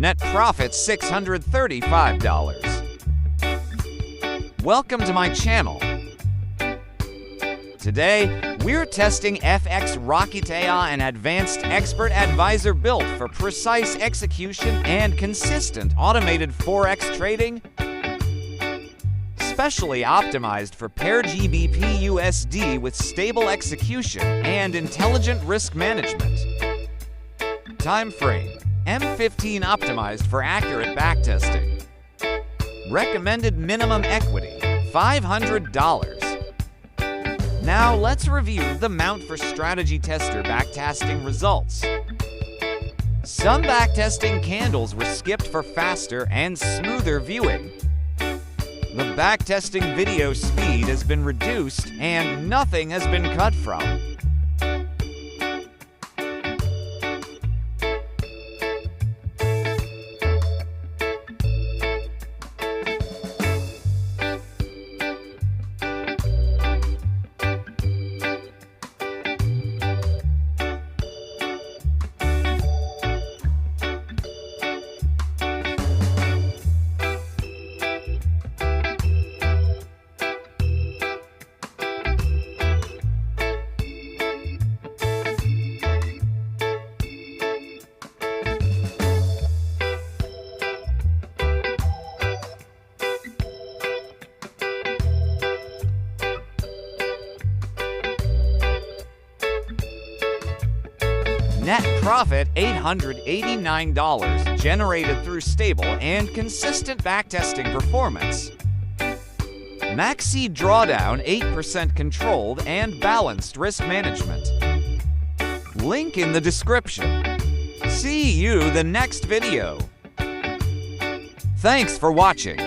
Net profit $635. Welcome to my channel. Today, we're testing FX Rocket AI, an advanced expert advisor built for precise execution and consistent automated Forex trading, specially optimized for pair GBPUSD with stable execution and intelligent risk management. Time frame: M15 optimized for accurate backtesting. Recommended minimum equity: $500. Now let's review the Mount for Strategy Tester backtesting results. Some backtesting candles were skipped for faster and smoother viewing. The backtesting video speed has been reduced and nothing has been cut from. Net profit $889 generated through stable and consistent backtesting performance. Maxi drawdown 8% controlled and balanced risk management. Link in the description. See you the next video. Thanks for watching.